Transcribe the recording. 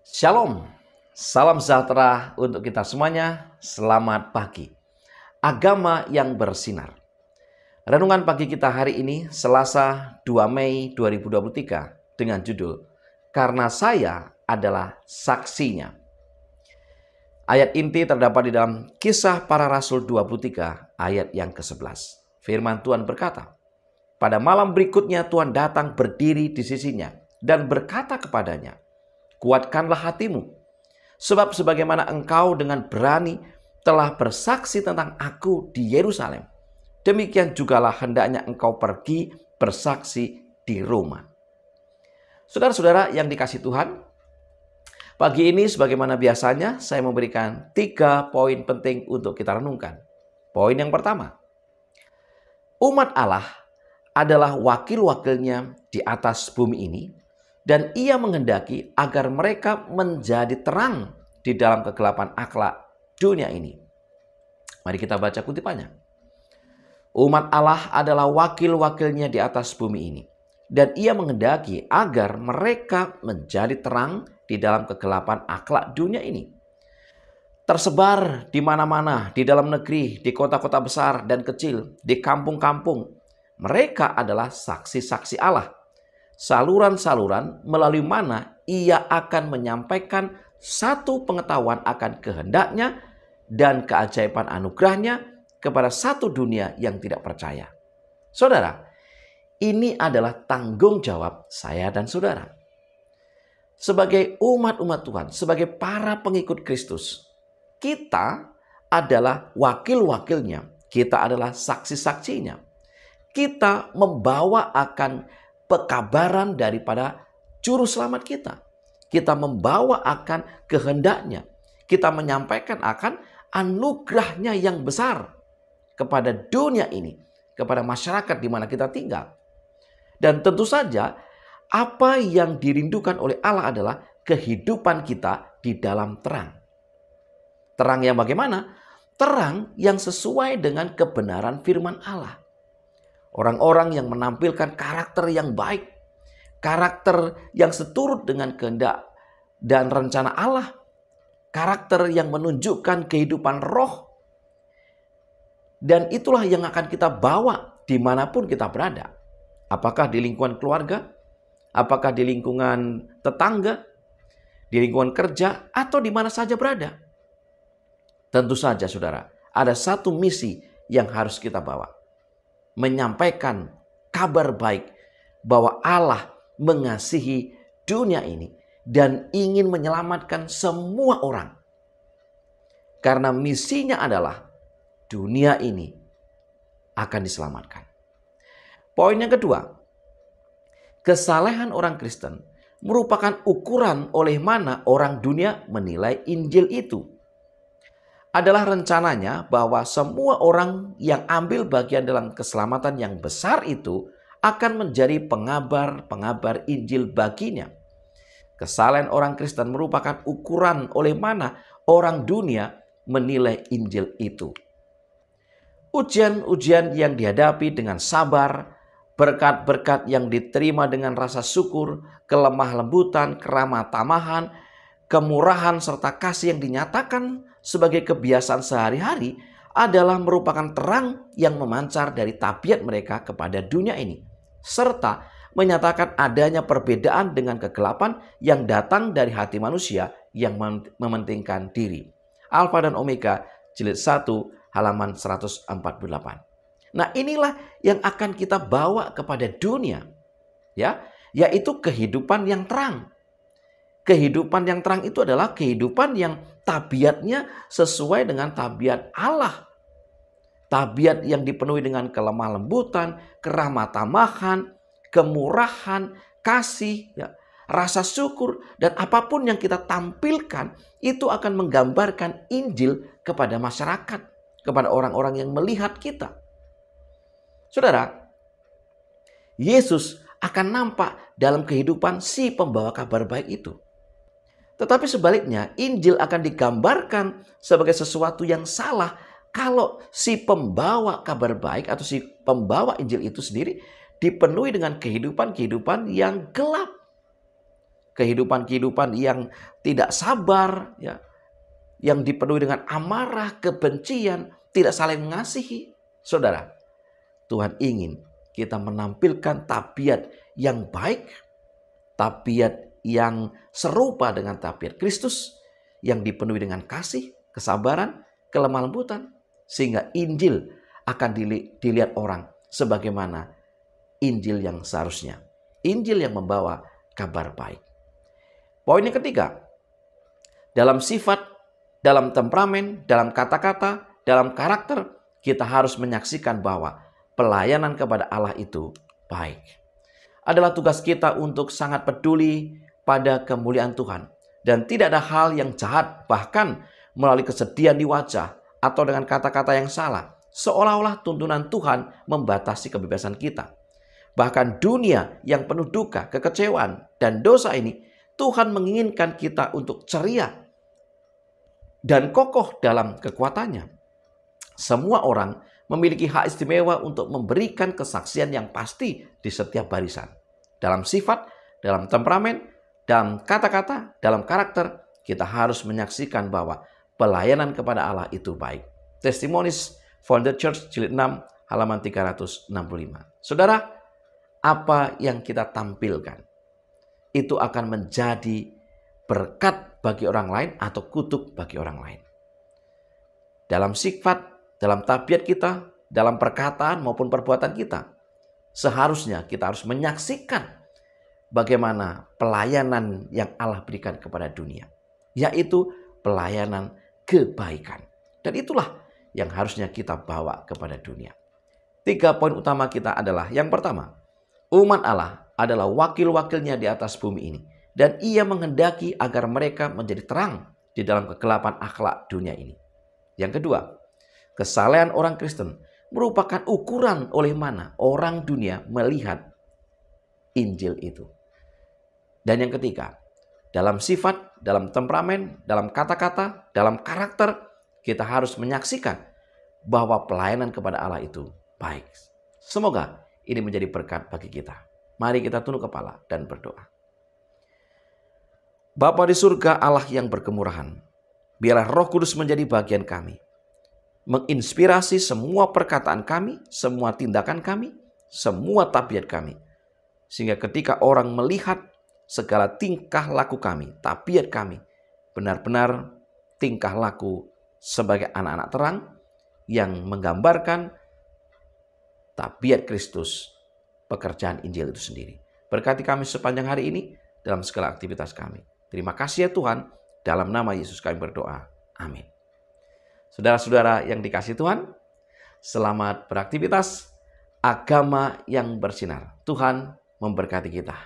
Shalom, salam sejahtera untuk kita semuanya. Selamat pagi. Agama yang bersinar. Renungan pagi kita hari ini Selasa 2 Mei 2023 dengan judul Karena Saya Adalah Saksinya. Ayat inti terdapat di dalam Kisah Para Rasul 23 ayat yang ke-11. Firman Tuhan berkata, pada malam berikutnya Tuhan datang berdiri di sisinya dan berkata kepadanya, kuatkanlah hatimu, sebab sebagaimana engkau dengan berani telah bersaksi tentang aku di Yerusalem, demikian jugalah hendaknya engkau pergi bersaksi di Roma. Saudara-saudara yang dikasihi Tuhan, pagi ini sebagaimana biasanya saya memberikan 3 poin penting untuk kita renungkan. Poin yang pertama, umat Allah adalah wakil-wakilnya di atas bumi ini, dan ia menghendaki agar mereka menjadi terang di dalam kegelapan akhlak dunia ini. Mari kita baca kutipannya. Umat Allah adalah wakil-wakilnya di atas bumi ini, dan ia menghendaki agar mereka menjadi terang di dalam kegelapan akhlak dunia ini. Tersebar di mana-mana, di dalam negeri, di kota-kota besar dan kecil, di kampung-kampung. Mereka adalah saksi-saksi Allah. Saluran-saluran melalui mana ia akan menyampaikan satu pengetahuan akan kehendaknya dan keajaiban anugerahnya kepada satu dunia yang tidak percaya. Saudara, ini adalah tanggung jawab saya dan saudara. Sebagai umat-umat Tuhan, sebagai para pengikut Kristus, kita adalah wakil-wakilnya, kita adalah saksi-saksinya. Kita membawa akan pekabaran daripada juru selamat kita. Kita membawa akan kehendaknya. Kita menyampaikan akan anugerahnya yang besar kepada dunia ini, kepada masyarakat di mana kita tinggal. Dan tentu saja apa yang dirindukan oleh Allah adalah kehidupan kita di dalam terang. Terang yang bagaimana? Terang yang sesuai dengan kebenaran firman Allah. Orang-orang yang menampilkan karakter yang baik, karakter yang seturut dengan kehendak dan rencana Allah, karakter yang menunjukkan kehidupan roh. Dan itulah yang akan kita bawa dimanapun kita berada. Apakah di lingkungan keluarga, apakah di lingkungan tetangga, di lingkungan kerja, atau di mana saja berada. Tentu saja saudara, ada satu misi yang harus kita bawa. Menyampaikan kabar baik bahwa Allah mengasihi dunia ini dan ingin menyelamatkan semua orang. Karena misinya adalah dunia ini akan diselamatkan. Poin yang kedua, kesalehan orang Kristen merupakan ukuran oleh mana orang dunia menilai Injil itu. Adalah rencananya bahwa semua orang yang ambil bagian dalam keselamatan yang besar itu akan menjadi pengabar-pengabar Injil baginya. Kesalehan orang Kristen merupakan ukuran oleh mana orang dunia menilai Injil itu. Ujian-ujian yang dihadapi dengan sabar, berkat-berkat yang diterima dengan rasa syukur, kelemah lembutan, keramah tamahan, kemurahan serta kasih yang dinyatakan sebagai kebiasaan sehari-hari adalah merupakan terang yang memancar dari tabiat mereka kepada dunia ini, serta menyatakan adanya perbedaan dengan kegelapan yang datang dari hati manusia yang mementingkan diri. Alfa dan Omega jilid 1 halaman 148. Nah, inilah yang akan kita bawa kepada dunia, ya, yaitu kehidupan yang terang. Kehidupan yang terang itu adalah kehidupan yang tabiatnya sesuai dengan tabiat Allah. Tabiat yang dipenuhi dengan kelemah lembutan, keramah tamahan, kemurahan, kasih, ya, rasa syukur, dan apapun yang kita tampilkan itu akan menggambarkan Injil kepada masyarakat, kepada orang-orang yang melihat kita. Saudara, Yesus akan nampak dalam kehidupan si pembawa kabar baik itu. Tetapi sebaliknya, Injil akan digambarkan sebagai sesuatu yang salah kalau si pembawa kabar baik atau si pembawa Injil itu sendiri dipenuhi dengan kehidupan-kehidupan yang gelap. kehidupan-kehidupan yang tidak sabar, ya, yang dipenuhi dengan amarah, kebencian, tidak saling mengasihi. Saudara, Tuhan ingin kita menampilkan tabiat yang baik, tabiat yang serupa dengan tabiat Kristus, yang dipenuhi dengan kasih, kesabaran, kelemah lembutan, sehingga Injil akan dilihat orang sebagaimana Injil yang seharusnya. Injil yang membawa kabar baik. Poin yang ketiga, dalam sifat, dalam temperamen, dalam kata-kata, dalam karakter, kita harus menyaksikan bahwa pelayanan kepada Allah itu baik. Adalah tugas kita untuk sangat peduli pada kemuliaan Tuhan. Dan tidak ada hal yang jahat, bahkan melalui kesedihan di wajah atau dengan kata-kata yang salah, seolah-olah tuntunan Tuhan membatasi kebebasan kita. Bahkan dunia yang penuh duka, kekecewaan, dan dosa ini, Tuhan menginginkan kita untuk ceria dan kokoh dalam kekuatannya. Semua orang memiliki hak istimewa untuk memberikan kesaksian yang pasti di setiap barisan. Dalam sifat, dalam temperamen, dalam kata-kata, dalam karakter, kita harus menyaksikan bahwa pelayanan kepada Allah itu baik. Testimonies for the Church, jilid 6, halaman 365. Saudara, apa yang kita tampilkan itu akan menjadi berkat bagi orang lain atau kutuk bagi orang lain. Dalam sifat, dalam tabiat kita, dalam perkataan maupun perbuatan kita, seharusnya kita harus menyaksikan bagaimana pelayanan yang Allah berikan kepada dunia, yaitu pelayanan kebaikan. Dan itulah yang harusnya kita bawa kepada dunia. 3 poin utama kita adalah, yang pertama, umat Allah adalah wakil-wakilnya di atas bumi ini. Dan ia menghendaki agar mereka menjadi terang di dalam kegelapan akhlak dunia ini. Yang kedua, kesalehan orang Kristen merupakan ukuran oleh mana orang dunia melihat Injil itu. Dan yang ketiga, dalam sifat, dalam temperamen, dalam kata-kata, dalam karakter, kita harus menyaksikan bahwa pelayanan kepada Allah itu baik. Semoga ini menjadi berkat bagi kita. Mari kita tunduk kepala dan berdoa. Bapa di surga, Allah yang berkemurahan, biarlah Roh Kudus menjadi bagian kami, menginspirasi semua perkataan kami, semua tindakan kami, semua tabiat kami, sehingga ketika orang melihat segala tingkah laku kami, tabiat kami, benar-benar tingkah laku sebagai anak-anak terang yang menggambarkan tabiat Kristus, pekerjaan Injil itu sendiri. Berkati kami sepanjang hari ini dalam segala aktivitas kami. Terima kasih ya Tuhan, dalam nama Yesus kami berdoa. Amin. Saudara-saudara yang dikasihi Tuhan, selamat beraktivitas. Agama yang bersinar. Tuhan memberkati kita.